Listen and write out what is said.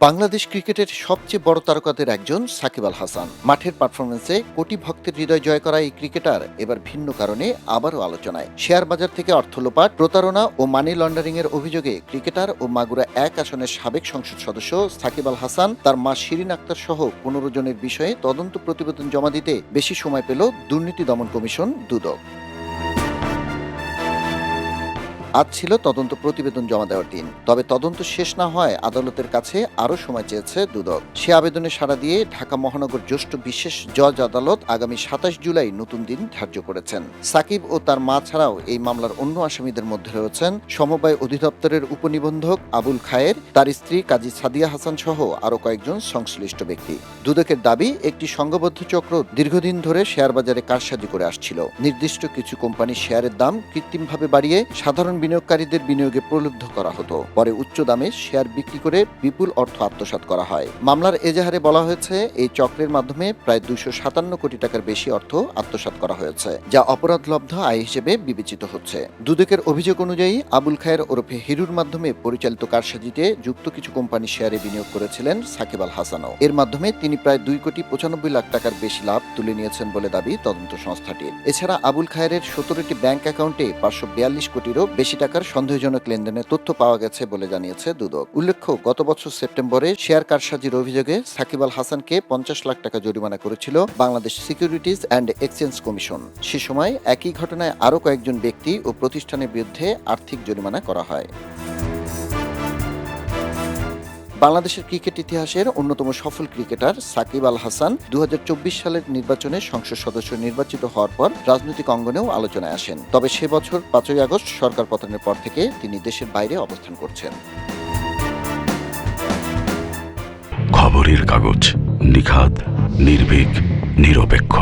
বাংলাদেশ ক্রিকেটের সবচেয়ে বড় তারকাদের একজন সাকিব আল হাসান। মাঠের পারফরমেন্সে কোটি ভক্তের হৃদয় জয় করা এই ক্রিকেটার এবার ভিন্ন কারণে আবারও আলোচনায়। শেয়ার বাজার থেকে অর্থ লোপাট, প্রতারণা ও মানি লন্ডারিং এর অভিযোগে ক্রিকেটার ও মাগুরা ১ আসনের সাবেক সংসদ সদস্য সাকিব আল হাসান তার মা শিরিন আক্তার সহ ১৫ জনের বিষয়ে তদন্ত প্রতিবেদন জমা দিতে বেশি সময় পেল দুর্নীতি দমন কমিশন দুদক। আজ ছিল তদন্ত প্রতিবেদন জমা দেওয়ার দিন। তবে তদন্ত শেষ না হয় আদালতের কাছে আরও সময় চেয়েছে দুদক। সে আবেদনে সাড়া দিয়ে ঢাকা মহানগর জ্যেষ্ঠ বিশেষ জজ আদালত আগামী ২৭ জুলাই নতুন দিন ধার্য করেছেন। সাকিব ও তার মা ছাড়াও এই মামলার অন্য আসামিদের মধ্যে রয়েছেন সমবায় অধিদপ্তরের উপনিবন্ধক আবুল খায়ের, তার স্ত্রী কাজী সাদিয়া হাসান সহ আরও কয়েকজন সংশ্লিষ্ট ব্যক্তি। দুদকের দাবি, একটি সংঘবদ্ধ চক্র দীর্ঘদিন ধরে শেয়ার বাজারে কারসাজি করে আসছিল। নির্দিষ্ট কিছু কোম্পানির শেয়ারের দাম কৃত্রিমভাবে বাড়িয়ে সাধারণ বিনিয়োগকারীদের বিনিয়োগে প্রলুব্ধ করা হতো। পরে উচ্চ দামে শেয়ার বিক্রি করে বিপুল অর্থ আত্মসাৎ করা হয়। মামলার এজাহারে বলা হয়েছে, এই চক্রের মাধ্যমে প্রায় ২৫৭ কোটি টাকার বেশি অর্থ আত্মসাৎ করা হয়েছে, যা অপরাধলব্ধ আয় হিসেবে বিবেচিত হচ্ছে। দুদকের অভিযোগ অনুযায়ী আবুল খায়ের ওরফে হিরুর মাধ্যমে পরিচালিত কারসাজিতে যুক্ত কিছু কোম্পানির শেয়ারে বিনিয়োগ করেছিলেন সাকিব আল হাসানও। এর মাধ্যমে তিনি প্রায় ২,৯৫,০০,০০০ টাকার বেশি লাভ তুলে নিয়েছেন বলে দাবি তদন্ত সংস্থাটির। এছাড়া আবুল খায়ের ১৭টি ব্যাংক অ্যাকাউন্টে ৫৪২ কোটিরও বেশি টাকার সন্দেহজনক লেনদেনের তথ্য পাওয়া গেছে বলে জানিয়েছে দুদক। উল্লেখ্য, গত বছর সেপ্টেম্বরে শেয়ার কারসাজির অভিযোগে সাকিব আল হাসানকে ৫০ লাখ টাকা জরিমানা করেছিল Bangladesh securities and exchange commission. সে সময় একই ঘটনায় আরও কয়েকজন ব্যক্তি ও প্রতিষ্ঠানের বিরুদ্ধে আর্থিক জরিমানা করা হয়। বাংলাদেশের ক্রিকেট ইতিহাসের অন্যতম সফল ক্রিকেটার সাকিব আল হাসান ২০২৪ সালের নির্বাচনে সংসদ সদস্য নির্বাচিত হওয়ার পর রাজনৈতিক অঙ্গনেও আলোচনায় আসেন। তবে সে বছর ৫ই আগস্ট সরকার পতনের পর থেকে তিনি দেশের বাইরে অবস্থান করছেন। খবরের কাগজ, নিখাত, নির্ভীক, নিরপেক্ষ।